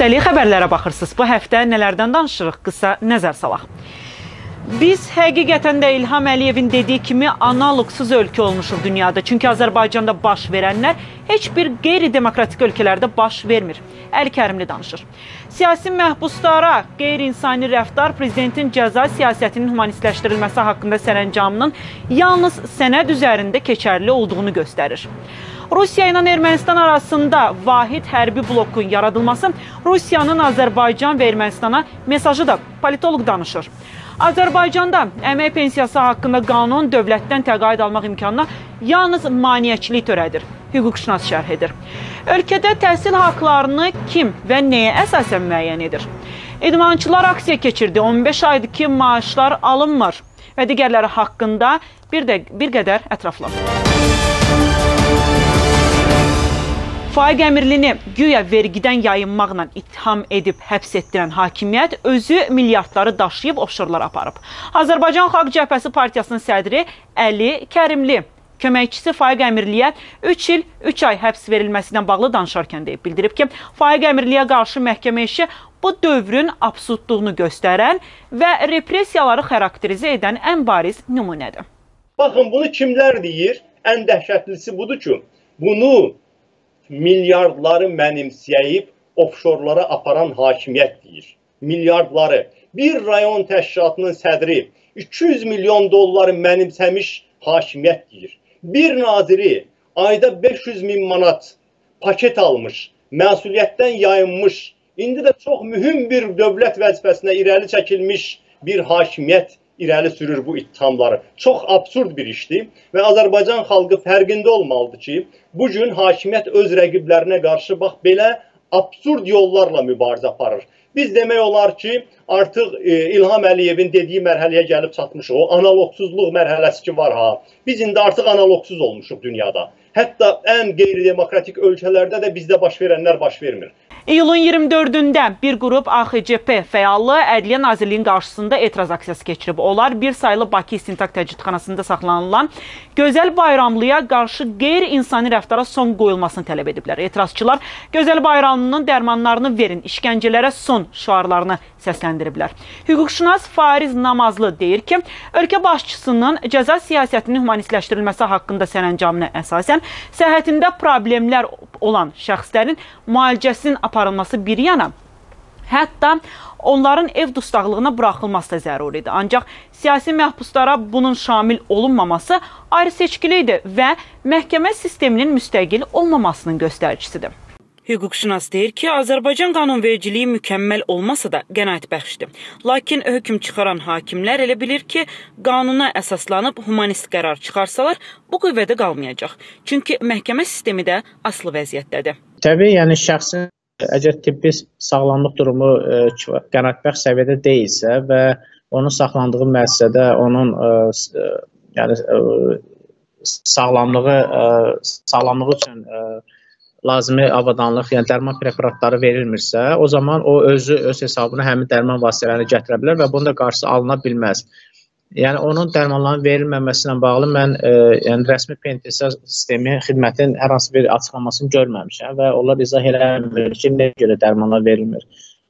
Üstəlik xəbərlərə baxırsınız. Bu həftə nələrdən danışırıq? Qısa nəzər salaq. Biz həqiqətən də İlham Əliyevin dediyi kimi analoqsuz ölkə olmuşuq dünyada. Çünki Azərbaycanda baş verənlər heç bir qeyri-demokratik ölkələrdə baş vermir. Əli Kərimli danışır. Siyasi məhbuslara qeyri-insani rəftar prezidentin cəza siyasətinin humanistləşdirilməsi haqqında sərəncamının yalnız sənəd üzərində keçərli olduğunu göstərir. Rusiya ilə Ermənistan arasında vahid hərbi blokun yaradılması Rusiyanın Azərbaycan və Ermənistana mesajı da politoloq danışır. Azərbaycanda əmək pensiyası haqqında qanun dövlətdən təqaüd almaq imkanına yalnız maneəçilik törədir. Hüquqşünas şərh edir. Ölkədə təhsil haqlarını kim və nəyə əsasən müəyyən edir? İdmançılar aksiya keçirdi. 15 aydır ki, maaşlar alınmır və digərləri haqqında bir qədər ətraflı. Faiq Əmirlini güya vergidən yayınmaqla ittiham edib həbs etdirən hakimiyyət özü milyardları daşıyıb ofşorlara aparıb. Azərbaycan Xalq Cəbhəsi Partiyasının sədri Əli Kərimli köməkçisi Faiq Əmirliyə 3 il 3 ay həbs verilməsindən bağlı danışarkən deyib, bildirib ki, Faiq Əmirliyə qarşı məhkəmə işi bu dövrün absurdluğunu göstərən və repressiyaları xarakterizə edən ən bariz nümunədir. Baxın, bunu kimlər deyir? Ən dəhşətlisi budur ki, bunu milyardları mənimsəyib ofşorlara aparan hakimiyyət deyir. Milyardları. Bir rayon təşkilatının sədri 200 milyon dolları mənimsəmiş hakimiyyət deyir. Bir naziri ayda 500 min manat paket almış, məsuliyyətdən yayınmış, indi də çox mühüm bir dövlət vəzifəsinə irəli çəkilmiş bir hakimiyyət irəli sürür bu ittihamları. Çox absurd bir işdir və Azərbaycan xalqı fərqində olmalıdır ki, bugün hakimiyyət öz rəqiblərinə qarşı bax belə absurd yollarla mübarizə aparır. Biz demək olar ki, artıq İlham Əliyevin dediyi mərhələyə gəlib çatmışıq. O analoqsuzluq mərhələsi ki var ha. Biz indi artıq analoqsuz olmuşuq dünyada. Hətta ən qeyri-demokratik ölkələrdə də bizdə baş verənlər baş vermir. İyulun 24-də bir qrup AXCP fəallı Ədliyyə Nazirliyinin qarşısında etiraz aksiyası keçirib. Onlar bir sayılı Bakı İstintaq Təcridxanasında saxlanılan Gözəl Bayramlıya qarşı qeyri-insani rəftara son qoyulmasını tələb ediblər. Etirazçılar Gözəl Bayramlının dərmanlarını verin, işgəncələrə son şüarlarını səsləndiriblər. Hüquqşünas Fariz Namazlı deyir ki, ölkə başçısının cəza siyasətinin humanistləşdirilməsi haqqında sərəncamına əsasən səhhətində problemlər olan şəxslərin müalicəsinin aparılması bir yana, hətta onların ev dustaqlığına buraxılması da zəruridir. Ancaq siyasi məhbuslara bunun şamil olunmaması ayrı seçkilidir və məhkəmə sisteminin müstəqil olmamasının göstəricisidir. Hüquqşünas deyir ki, Azərbaycan qanunvericiliyi mükəmməl olmasa da qənaətbəxşdir. Lakin hökm çıxaran hakimlər elə bilir ki, qanuna əsaslanıb humanist qərar çıxarsalar, bu qüvvədə qalmayacaq. Çünki məhkəmə sistemi də asılı vəziyyətdədir. Təbii, yəni şəxsin əgər tibbi sağlamlıq durumu qənaətbəxş səviyyədə deyilsə və onun saxlandığı müəssisədə onun sağlamlığı üçün lazımi avadanlıq, yəni dərman preparatları verilmirsə, o zaman o öz hesabına həmin dərman vasitələrini gətirə bilər və bunun da qarşısı alına bilməz. Yəni onun dərmanların verilməməsi ilə bağlı mən yəni rəsmi penitensiar sistemi xidmətin hər hansı bir açıqlamasını görməmişəm və onlar izah eləmir ki, nəyə görə dərmanlar verilmir.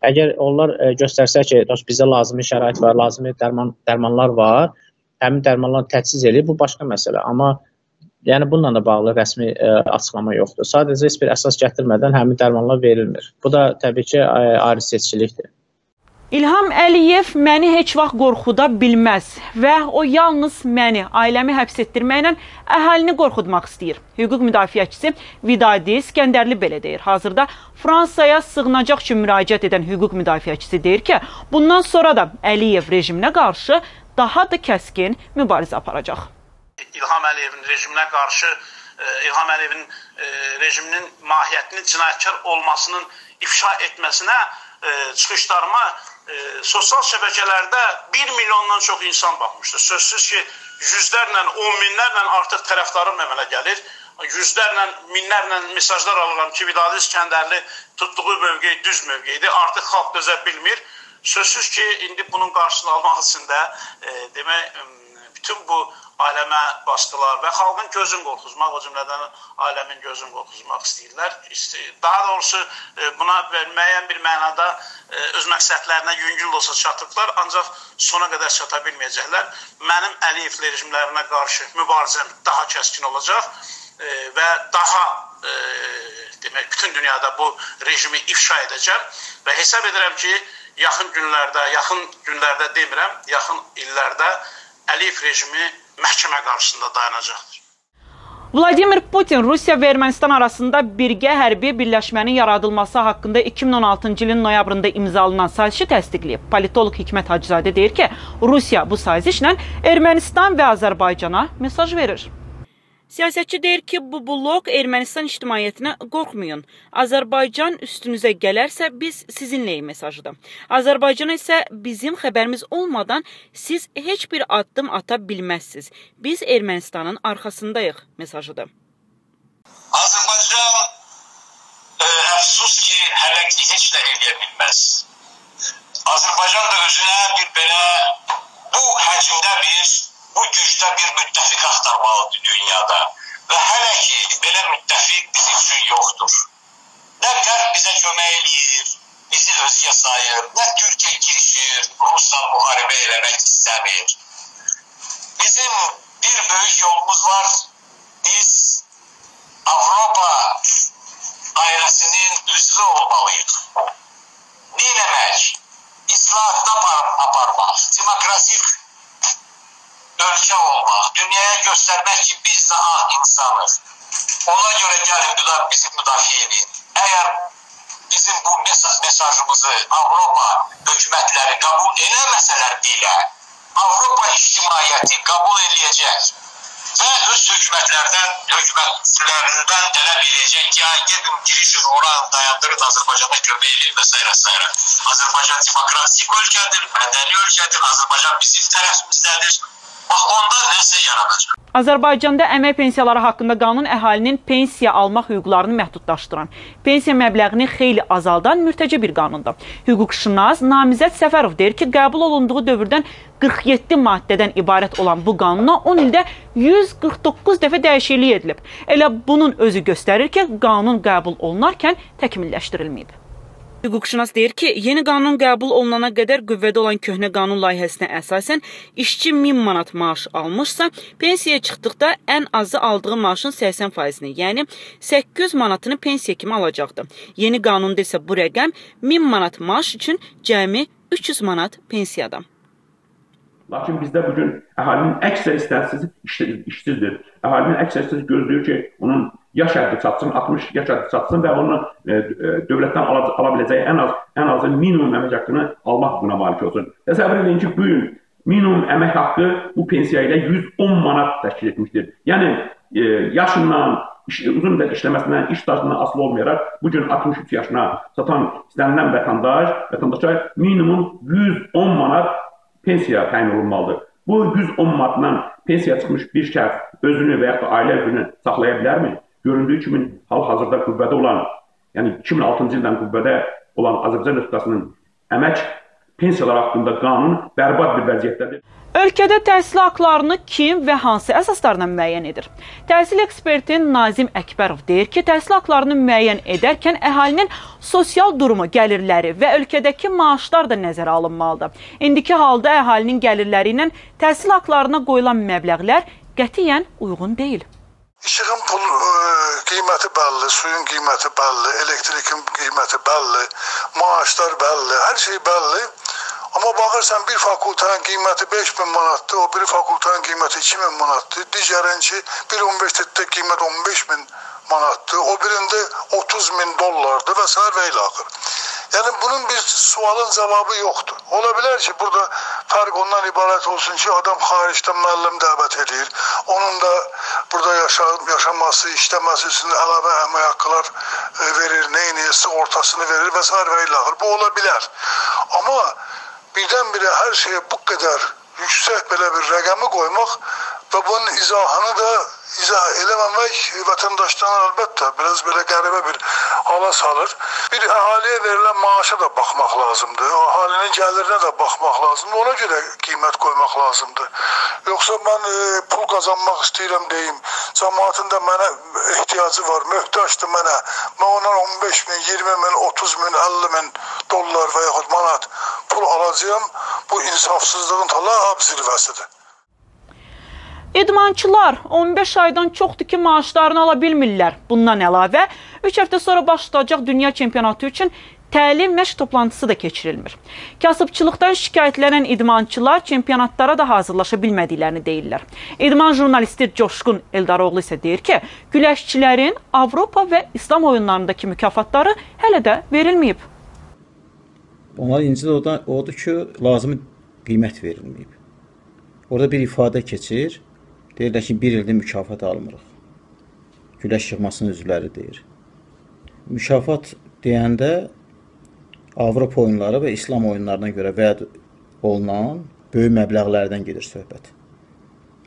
Əgər onlar göstərsə ki, bizə lazımi şərait var, lazımi dərmanlar var, həmin dərmanları təchiz edir, bu başqa məsələ. Amma yəni bununla da bağlı rəsmi açıqlama yoxdur. Sadəcə heç bir əsas gətirmədən həmin dərmanlar verilmir. Bu da təbii ki, ayrı seçkilikdir. İlham Əliyev məni heç vaxt qorxuda bilməz və o yalnız məni, ailəmi həbs etdirməklə əhalini qorxutmaq istəyir. Hüquq müdafiəçisi Vidadi İskəndərli belə deyir. Hazırda Fransaya sığınacaq üçün müraciət edən hüquq müdafiəçisi deyir ki, bundan sonra da Əliyev rejiminə qarşı daha da kəskin mübarizə aparacaq. İlham Əliyevin rejiminə qarşı, İlham Əliyevin rejiminin mahiyyətinin cinayətkar olmasının ifşa etməsinə çıxışlarıma sosial şəbəkələrdə 1 milyondan çox insan baxmışdır. Sözsüz ki, yüzlərlə, 10 minlərlə artıq tərəfdarım əmələ gəlir. Yüzlərlə, minlərlə mesajlar alıram ki, Vidadi İskəndərli tutduğu mövqeyi düz mövqeyidir. Artıq xalq dözə bilmir. Sözsüz ki, indi bunun qarşısını almaq üçün də demək, bütün bu aləmə basdılar və xalqın gözün qorxuzmaq, o cümlədən aləmin gözün qorxuzmaq istəyirlər. Daha doğrusu buna müəyyən bir mənada öz məqsədlərinə yüngül olsa çatıblar, ancaq sona qədər çata bilməyəcəklər. Mənim Əliyev rejimlərinə qarşı mübarizəm daha kəskin olacaq və daha demək, bütün dünyada bu rejimi ifşa edəcəm və hesab edirəm ki, yaxın günlərdə demirəm, yaxın illərdə Əliyev rejimi məhkəmə qarşısında dayanacaqdır. Vladimir Putin Rusiya və Ermənistan arasında birgə hərbi birləşmənin yaradılması haqqında 2016-cı ilin noyabrında imzalanan sazişi təsdiqləyib. Politoloq Hikmət Hacızadə deyir ki, Rusiya bu sazişlə Ermənistan və Azərbaycana mesaj verir. Siyasətçi deyir ki, bu blok Ermənistan ictimaiyyətinə qorxmayın. Azərbaycan üstünüzə gələrsə biz sizinləyik mesajıdır. Azərbaycana isə bizim xəbərimiz olmadan siz heç bir addım ata bilməzsiniz. Biz Ermənistanın arxasındayıq mesajıdır. Azərbaycan əfsus ki, hələ ki heç nə eləyə bilməz. Azərbaycan da özünə bir belə bu həcmdə bu gücdə bir müttəfiq axtarmalıdır dünyada və hələ ki belə müttəfiq bizim üçün yoxdur. Nə Qərb bizə kömək eləyir, bizi özgə sayır, nə Türkiyə girişir, Rusla müharibə eləmək istəmir. Bizim bir böyük yolumuz var, biz Avropa ailəsinin üzvü olmalıyıq. Ne eləmək? İslahatda aparmaq, demokratik ölkə olmaq, dünyaya göstərmək ki, biz daha insanıq. Ona görə gəlin, bizi müdafiə edin. Əgər bizim bu mesajımızı Avropa hökumətləri qəbul eləməsələr belə, Avropa ictimaiyyəti qəbul eləyəcək və öz hökumətlərindən tələb edəcək ki, gedin, girişin, oran, dayandırın, Azərbaycana kömək edin və s. Azərbaycan demokratik ölkədir, mədəni ölkədir, Azərbaycan bizim tərəfimizdədir. Bax, onda nəsə yaradacaq. Azərbaycanda əmək pensiyaları haqqında qanun əhalinin pensiya almaq hüquqlarını məhdudlaşdıran, pensiya məbləğini xeyli azaldan mürtəci bir qanundur. Hüquqşünas Namizəd Səfərov deyir ki, qəbul olunduğu dövrdən 47 maddədən ibarət olan bu qanuna 10 ildə 149 dəfə dəyişiklik edilib. Elə bunun özü göstərir ki, qanun qəbul olunarkən təkmilləşdirilməyib. Hüquqşünas deyir ki, yeni qanun qəbul olunana qədər qüvvədə olan köhnə qanun layihəsinə əsasən işçi 1000 manat maaş almışsa, pensiyaya çıxdıqda ən azı aldığı maaşın 80%-ni, yəni 800 manatını pensiya kimi alacaqdır. Yeni qanunda isə bu rəqəm 1000 manat maaş üçün cəmi 300 manat pensiyadır. Lakin bizdə bugün əhalinin əksər istənsiz işsizdir. Əhalinin əksər istənsiz gözləyir ki, onun yaş həddi çatsın, 60 yaş həddi çatsın və onu dövlətdən ala biləcəyi ən azı minimum əmək haqqını almaq buna malik olsun. Təsəvvür edin ki, bugün minimum əmək haqqı bu pensiya ilə 110 manat təşkil etmişdir. Yəni, yaşından, uzun müddət işləməsindən, iş stajından asılı olmayaraq, bugün 63 yaşına satan istənilən vətəndaşa minimum 110 manat pensiya təyin olunmalıdır. Bu 110 manatdan pensiya çıxmış bir şəxs özünü və yaxud da ailə özünü saxlaya bilərmi? Göründüyü kimi hal-hazırda qüvvədə olan, yəni 2006-cı ildən qüvvədə olan Azərbaycan Respublikasının əmək pensiyalar haqqında qanun bərbad bir vəziyyətdədir. Ölkədə təhsil haqlarını kim və hansı əsaslarla müəyyən edir? Təhsil eksperti Nazim Əkbərov deyir ki, təhsil haqlarını müəyyən edərkən əhalinin sosial durumu, gəlirləri və ölkədəki maaşlar da nəzərə alınmalıdır. İndiki halda əhalinin gəlirləri ilə təhsil haqlarına qoyulan məbləğlər qətiyyən uyğun deyil. İşığın qiyməti bəlli, suyun qiyməti bəlli, elektrikin qiyməti bəlli, maaşlar bəlli, hər şey bəlli. Amma baxırsan bir fakültənin qiyməti 5000 manatdır, o biri fakültənin qiyməti 2000 manatdır, digərinki bir universitetdə qiymət 15000 manatdır, o birində 30.000 dollardır və s. və ilə axır. Yəni bunun bir sualın cavabı yoxdur. Ola bilər ki, burada fərq ondan ibarət olsun ki, adam xaricdən müəllim dəvət edir, onun da burada yaşaması, işləməsi üçün əlavə əmək haqqılar verir, neyini, sığortasını verir və s. və ilə axır. Bu ola bilər. Amma birdən-birə hər şeyə bu qədər yüksək belə bir rəqəmi qoymaq Və bunun izahını da izah eləməmək vətəndaşlarına əlbəttə biraz belə qəribə bir hala salır. Bir əhaliyə verilən maaşa da baxmaq lazımdır. O əhalinin gəlirinə də baxmaq lazımdır. Ona görə qiymət qoymaq lazımdır. Yoxsa mən pul qazanmaq istəyirəm deyim. Cəmaətin də mənə ehtiyacı var, möhtaçdır mənə. Mən ondan 15 min, 20 min, 30 min, 50 min dollar və yaxud manat pul alacağım. Bu insafsızlığın lap zirvəsidir. İdmançılar 15 aydan çoxdur ki, maaşlarını ala bilmirlər. Bundan əlavə, 3 həftə sonra başlayacaq dünya çempionatı üçün təlim məşq toplantısı da keçirilmir. Kasıbçılıqdan şikayətlənən idmançılar çempionatlara da hazırlaşa bilmədiklərini deyirlər. İdman jurnalisti Coşqun Eldaroğlu isə deyir ki, güləşçilərin Avropa və İslam oyunlarındakı mükafatları hələ də verilməyib. Onlar incil odur ki, lazımi qiymət verilməyib. Orada bir ifadə keçir, deyirlər ki, bir ildə mükafat almırıq. Güləş yığmasının üzvləri deyir. Mükafat deyəndə Avropa oyunları və İslam oyunlarına görə vəd olunan böyük məbləğlərdən gedir söhbət.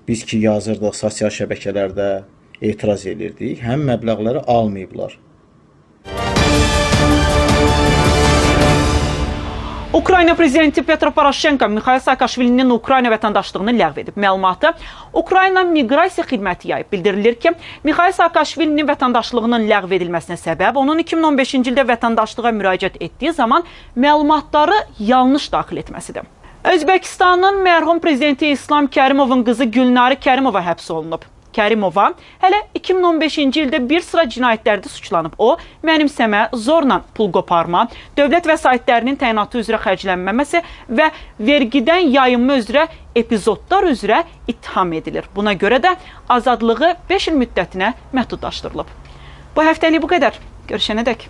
Biz ki, yazırdıq, sosial şəbəkələrdə etiraz edirdik, həm məbləğləri almayıblar. Ukrayna prezidenti Petro Poroshenko Mikhail Saakashvilinin Ukrayna vətəndaşlığını ləğv edib. Məlumatı Ukrayna Miqrasiya xidməti yayıb. Bildirilir ki, Mikhail Saakashvilinin vətəndaşlığının ləğv edilməsinə səbəb onun 2015-ci ildə vətəndaşlığa müraciət etdiyi zaman məlumatları yanlış daxil etməsidir. Özbəkistanın mərhum prezidenti İslam Kərimovun qızı Gülnarı Kərimova həbs olunub. Kərimova hələ 2015-ci ildə bir sıra cinayətlərdə suçlanıb. O, mənimsəmə, zorla pul qoparma, dövlət vəsaitlərinin təyinatı üzrə xərclənməməsi və vergidən yayınma üzrə epizodlar üzrə ittiham edilir. Buna görə də azadlığı 5 il müddətinə məhdudlaşdırılıb. Bu həftəlik bu qədər. Görüşənədək.